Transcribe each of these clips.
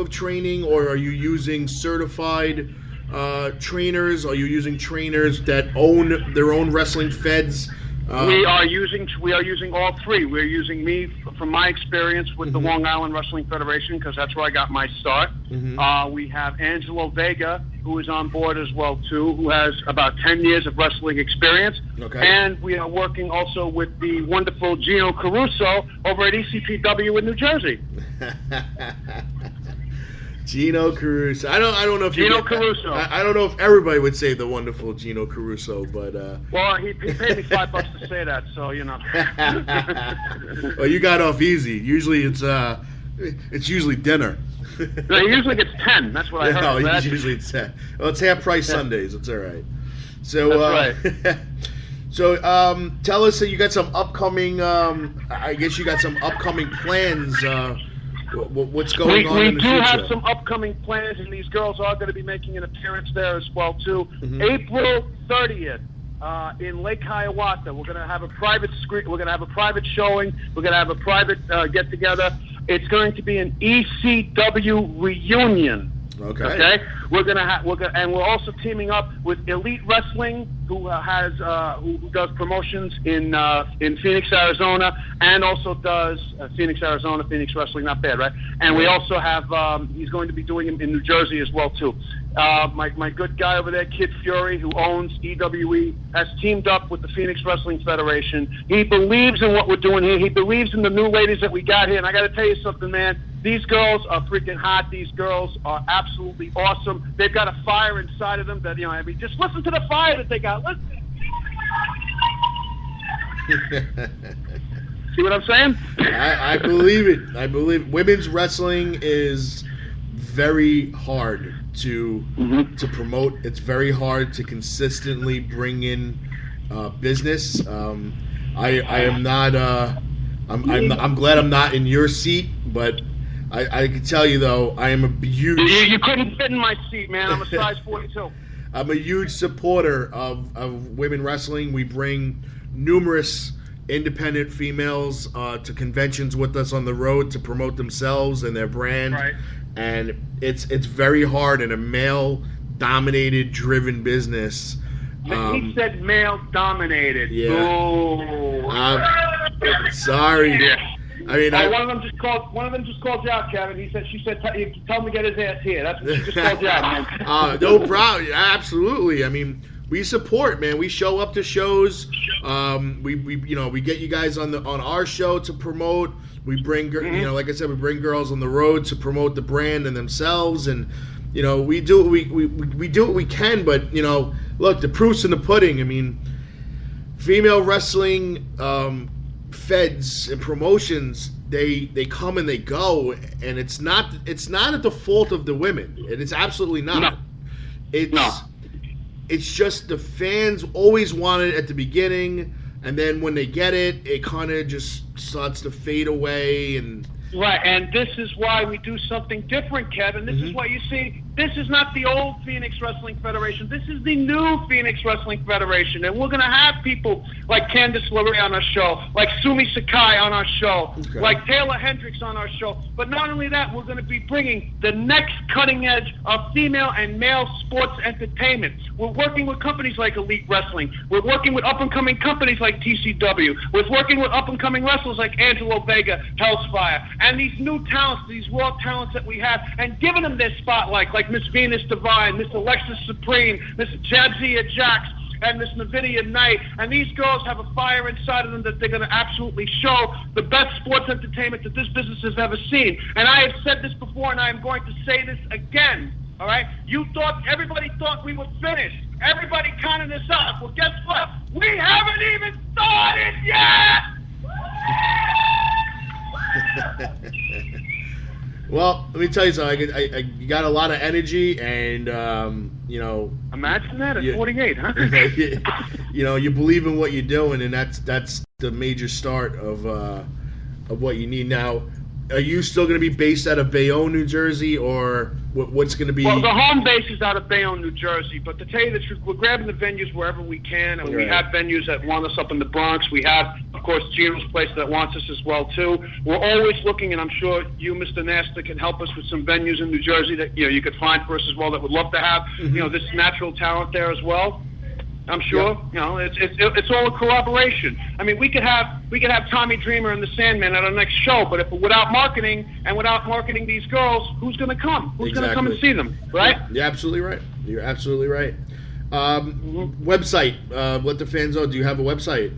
of training, or are you using certified trainers? Are you using trainers that own their own wrestling feds? We are using all three. We're using me from my experience with the Long Island Wrestling Federation, because that's where I got my start. We have Angelo Vega, who is on board as well too, who has about 10 years of wrestling experience. Okay. And we are working also with the wonderful Gino Caruso over at ECPW in New Jersey. Gino Caruso. I don't know if Gino Caruso. I don't know if everybody would say the wonderful Gino Caruso, but well, he paid me $5 to say that, so you know. Well, you got off easy. Usually it's usually dinner. No, he usually gets 10. That's what I heard. No, usually it's 10. Well, it's half price Sundays. It's all right. So that's right. So tell us that you got some upcoming. I guess you got some upcoming plans. What's going on in the future? We do have some upcoming plans, and these girls are going to be making an appearance there as well too. April 30th in Lake Hiawatha. We're going to have a private screen. We're going to have a private showing. We're going to have a private get together. It's going to be an ECW reunion. Okay. And we're also teaming up with Elite Wrestling, who does promotions in Phoenix, Arizona, and also does Phoenix, Arizona, Phoenix Wrestling. Not bad, right? And we also have he's going to be doing it in New Jersey as well too. My good guy over there, Kid Fury, who owns EWE, has teamed up with the Phoenix Wrestling Federation. He believes in what we're doing here. He believes in the new ladies that we got here. And I got to tell you something, man. These girls are freaking hot. These girls are absolutely awesome. They've got a fire inside of them that, you know, I mean, just listen to the fire that they got. Listen. See what I'm saying? I believe it. I believe women's wrestling is very hard to promote. It's very hard to consistently bring in business. I am not. I'm glad I'm not in your seat, but I can tell you though, I am a huge. You couldn't fit in my seat, man. I'm a size 42. I'm a huge supporter of women wrestling. We bring numerous independent females to conventions with us on the road to promote themselves and their brand. Right. And it's very hard in a male-dominated, driven business. He said male-dominated. Yeah. Oh. Sorry. Yeah. I mean, one of them just called you out, Kevin. She said, tell him to get his ass here. That's what she just called you out, man. No problem. Absolutely. I mean, we support, man. We show up to shows. We get you guys on our show to promote. We bring, like I said, we bring girls on the road to promote the brand and themselves, and we do we do what we can. But look, the proof's in the pudding. I mean, female wrestling feds and promotions, they come and they go, and it's not at the fault of the women. It's absolutely not. It's just the fans always want it at the beginning, and then when they get it, it kind of just starts to fade away. And right, and this is why we do something different, Kevin. This is what you see. This is not the old Phoenix Wrestling Federation. This is the new Phoenix Wrestling Federation. And we're going to have people like Candice LeRae on our show, like Sumi Sakai on our show, like Taylor Hendricks on our show. But not only that, we're going to be bringing the next cutting edge of female and male sports entertainment. We're working with companies like Elite Wrestling. We're working with up-and-coming companies like TCW. We're working with up-and-coming wrestlers like Angelo Vega, Hellfire, and these new talents, these raw talents that we have, and giving them their spotlight, like Miss Venus Divine, Miss Alexis Supreme, Miss Jadzia Jax, and Miss Navidia Knight. And these girls have a fire inside of them that they're going to absolutely show the best sports entertainment that this business has ever seen. And I have said this before, and I am going to say this again. All right? Everybody thought we were finished. Everybody counted us up. Well, guess what? We haven't even started yet! Well, let me tell you something. You got a lot of energy, and Imagine that at 48, huh? You believe in what you're doing, and that's the major start of what you need now. are you still going to be based out of Bayonne, New Jersey, or what's going to be? Well, the home base is out of Bayonne, New Jersey, but to tell you the truth, we're grabbing the venues wherever we can, and we have venues that want us up in the Bronx. We have, of course, Gino's place that wants us as well, too. We're always looking, and I'm sure you, Mr. Nasta, can help us with some venues in New Jersey that you could find for us as well that would love to have this natural talent there as well. I'm sure. Yep. It's all a collaboration. I mean, we could have Tommy Dreamer and the Sandman at our next show, but without marketing these girls, who's going to come? Who's going to come and see them? Right? You're absolutely right. You're absolutely right. Website. Let the fans know. Do you have a website?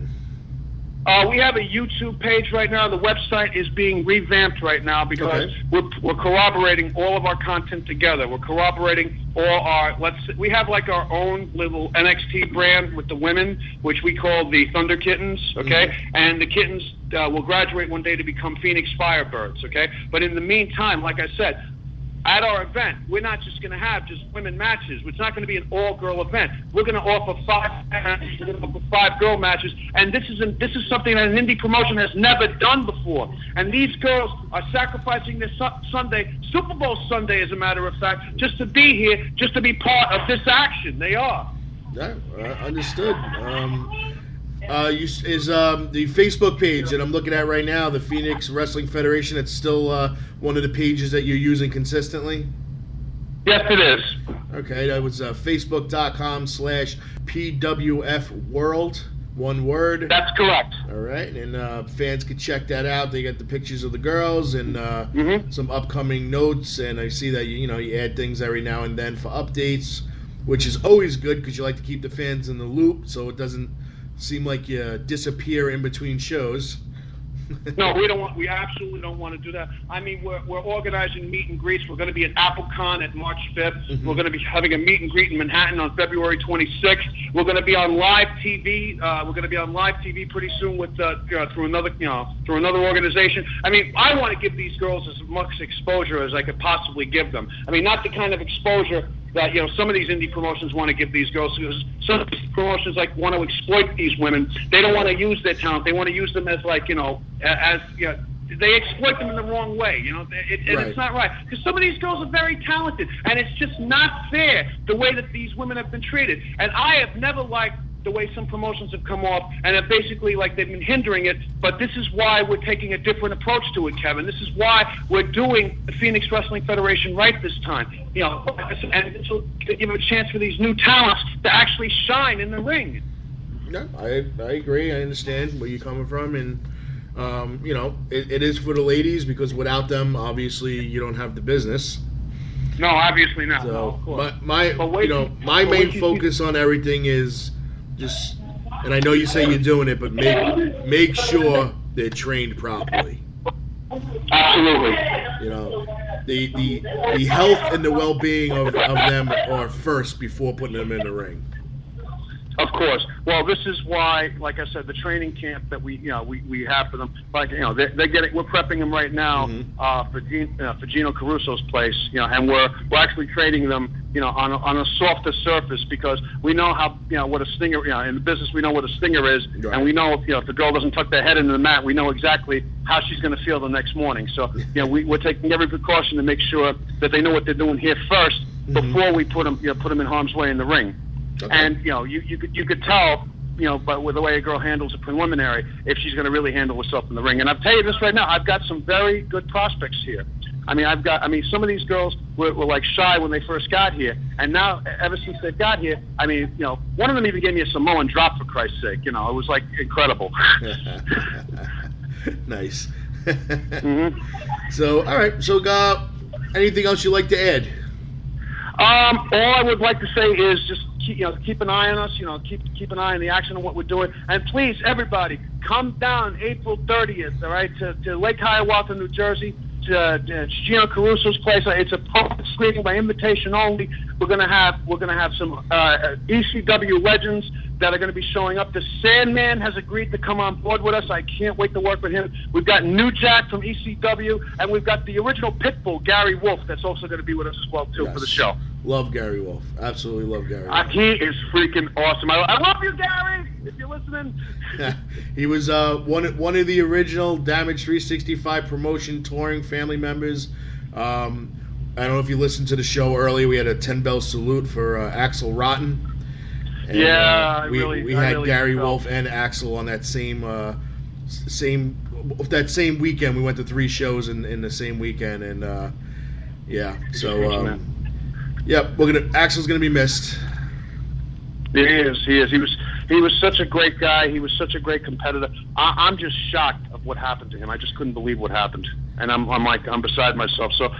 We have a YouTube page right now. The website is being revamped right now because we're corroborating all of our content together. We're corroborating we have like our own little NXT brand with the women, which we call the Thunder Kittens, okay? And the kittens will graduate one day to become Phoenix Firebirds, okay? But in the meantime, like I said, at our event, we're not just going to have just women matches. It's not going to be an all-girl event. We're going to offer 5 matches. We're going to offer 5 girl matches, and this is something that an indie promotion has never done before. And these girls are sacrificing their Sunday, Super Bowl Sunday, as a matter of fact, just to be here, just to be part of this action. They are. Yeah, understood. Is the Facebook page that I'm looking at right now, the Phoenix Wrestling Federation, it's still one of the pages that you're using consistently? Yes, it is. Okay, that was facebook.com/PWF World, one word. That's correct. All right, and fans can check that out. They got the pictures of the girls and some upcoming notes, and I see that you add things every now and then for updates, which is always good because you like to keep the fans in the loop so it doesn't seem like you disappear in between shows. No, we absolutely don't want to do that. I mean, we're organizing meet and greets. We're going to be at AppleCon at March 5th. We're going to be having a meet and greet in Manhattan on February 26th. We're going to be on live TV. We're going to be on live TV pretty soon with through another organization. I mean, I want to give these girls as much exposure as I could possibly give them. I mean, not the kind of exposure that some of these indie promotions want to give these girls, because some of these promotions want to exploit these women. They don't want to use their talent. They want to use them as they exploit them in the wrong way. It's not right, because some of these girls are very talented, and it's just not fair the way that these women have been treated. And I have never liked the way some promotions have come off and have basically they've been hindering it, but this is why we're taking a different approach to it, Kevin. This is why we're doing the Phoenix Wrestling Federation right this time. And this will give a chance for these new talents to actually shine in the ring. No, I agree. I understand where you're coming from, and it is for the ladies, because without them, obviously, you don't have the business. No, obviously not. So no, of course. my main focus on everything is just, and I know you say you're doing it, but make sure they're trained properly. Absolutely. The health and the well-being of them are first before putting them in the ring. Of course. Well, this is why, like I said, the training camp that we have for them, they're getting. We're prepping them right now for Gino Caruso's place, and we're actually training them, on a softer surface, because we know how, what a stinger, in the business we know what a stinger is, right. And we know if the girl doesn't tuck their head into the mat, we know exactly how she's going to feel the next morning. So, we're taking every precaution to make sure that they know what they're doing here first before we put them in harm's way in the ring. Okay. And you could tell, but with the way a girl handles a preliminary, if she's going to really handle herself in the ring. And I'll tell you this right now, I've got some very good prospects here. Some of these girls were shy when they first got here, and now ever since they've got here, one of them even gave me a Samoan drop, for Christ's sake. It was incredible. Nice. So, all right. So, anything else you'd like to add? All I would like to say is just keep an eye on us. Keep an eye on the action of what we're doing, and please, everybody, come down April 30th. All right, to Lake Hiawatha, New Jersey, to Gino Caruso's place. It's a public screening by invitation only. We're gonna have some ECW legends that are going to be showing up. The Sandman has agreed to come on board with us. I can't wait to work with him. We've got New Jack from ECW, and we've got the original Pitbull, Gary Wolf, that's also going to be with us as well, too, for the show. Love Gary Wolf. Absolutely love Gary. He is freaking awesome. I love you, Gary. If you're listening. He was one of the original Damage 365 promotion touring family members. I don't know if you listened to the show earlier. We had a 10-bell salute for Axel Rotten. And, we had Gary Wolf and Axel on that same weekend. We went to 3 shows in the same weekend, and so Axel's gonna be missed. He is. He was such a great guy. He was such a great competitor. I'm just shocked of what happened to him. I just couldn't believe what happened, and I'm beside myself. So,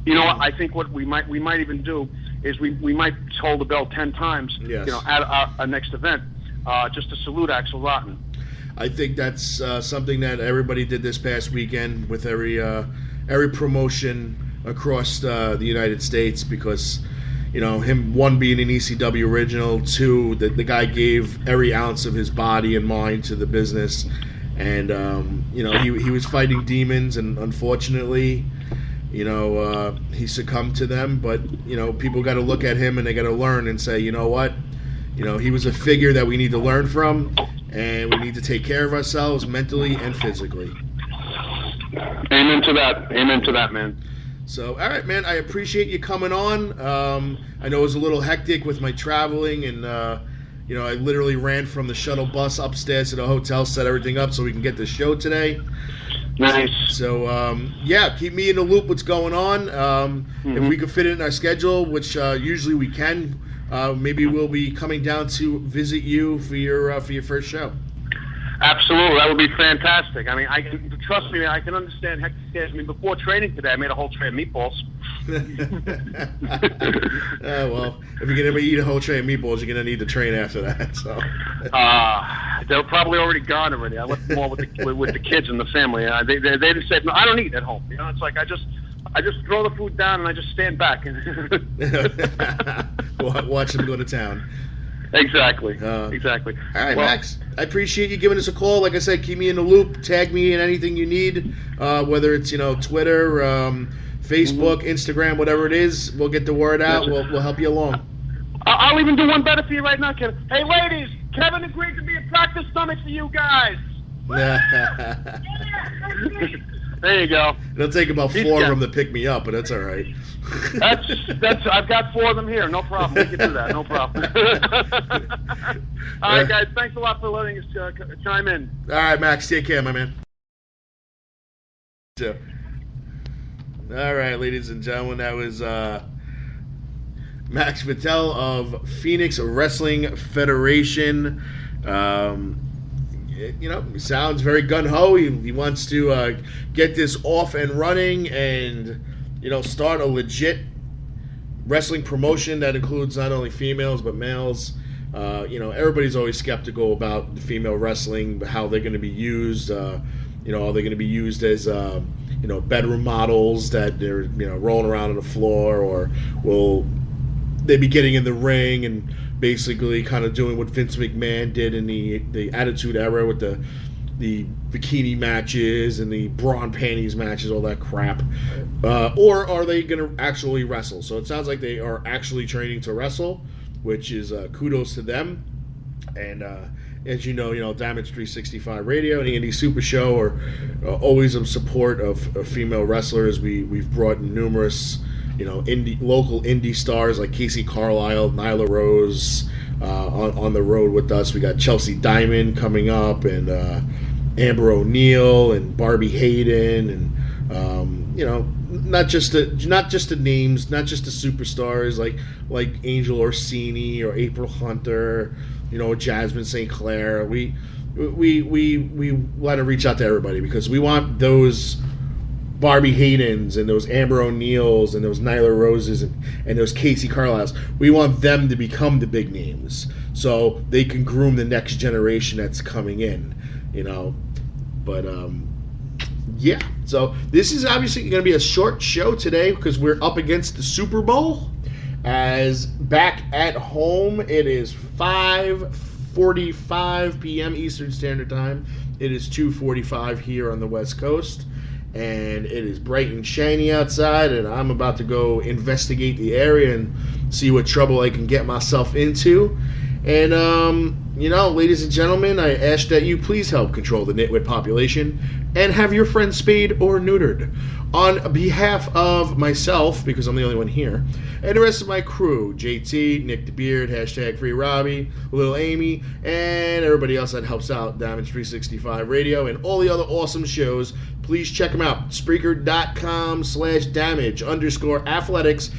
you know what? I think what we might even do is we might hold the bell 10 times. Yes. At our next event, just to salute Axel Rotten. I think that's something that everybody did this past weekend with every promotion across the United States, because him, one, being an ECW original, 2, the guy gave every ounce of his body and mind to the business, and he was fighting demons, and unfortunately he succumbed to them. But people got to look at him and they got to learn and say, you know what, he was a figure that we need to learn from, and we need to take care of ourselves mentally and physically. Amen to that, man. So, all right, man, I appreciate you coming on. I know it was a little hectic with my traveling, and I literally ran from the shuttle bus upstairs to the hotel, set everything up so we can get the show today. Nice. So, keep me in the loop what's going on. If we could fit it in our schedule, which usually we can, maybe we'll be coming down to visit you for your first show. Absolutely, that would be fantastic. I mean, trust me, I can understand hectic days. I mean, before training today, I made a whole tray of meatballs. Well, if you're gonna eat a whole tray of meatballs, you're gonna need to train after that. So. They're probably already gone already. I left them all with the kids and the family. They just said, no, I don't eat at home. It's like I just throw the food down and I just stand back and watch them go to town. Exactly. All right, Max. I appreciate you giving us a call. Like I said, keep me in the loop. Tag me in anything you need, whether it's Twitter, Facebook, Instagram, whatever it is. We'll get the word out. We'll help you along. I'll even do one better for you right now, Kevin. Hey, ladies, Kevin agreed to be a practice stomach for you guys. There you go. It'll take about 4 of them to pick me up, but that's all right. That's. I've got 4 of them here. No problem. We can do that. No problem. All right, guys. Thanks a lot for letting us chime in. All right, Max. Take care, my man. All right, ladies and gentlemen, that was Max Vittel of Phoenix Wrestling Federation. Sounds very gung-ho. He wants to get this off and running and, start a legit wrestling promotion that includes not only females but males. Everybody's always skeptical about the female wrestling, how they're going to be used. Are they going to be used as, bedroom models that they're, rolling around on the floor, or will they be getting in the ring and basically kind of doing what Vince McMahon did in the Attitude Era with the bikini matches and the bra and panties matches, all that crap? Or are they going to actually wrestle? So it sounds like they are actually training to wrestle, which is kudos to them. And as you know, Damage 365 Radio and the Indie Super Show are always in support of female wrestlers. We've brought in numerous local indie stars like Casey Carlisle, Nyla Rose on the road with us. We got Chelsea Diamond coming up, and Amber O'Neal and Barbie Hayden, and not just the names, not just the superstars like Angel Orsini or April Hunter, Jasmine St. Clair. We want to reach out to everybody because we want those Barbie Haydens and those Amber O'Neals and those Nyla Roses and those Casey Carlisles. We want them to become the big names so they can groom the next generation that's coming in, But, so this is obviously going to be a short show today because we're up against the Super Bowl. As back at home, it is 5:45 p.m. Eastern Standard Time. It is 2:45 here on the West Coast. and it is bright and shiny outside, and I'm about to go investigate the area and see what trouble I can get myself into. And, ladies and gentlemen, I ask that you please help control the nitwit population and have your friends spayed or neutered. On behalf of myself, because I'm the only one here, and the rest of my crew, JT, Nick the Beard, #Free Robbie, Little Amy, and everybody else that helps out Damage 365 Radio and all the other awesome shows, please check them out. Spreaker.com/damage_athletics.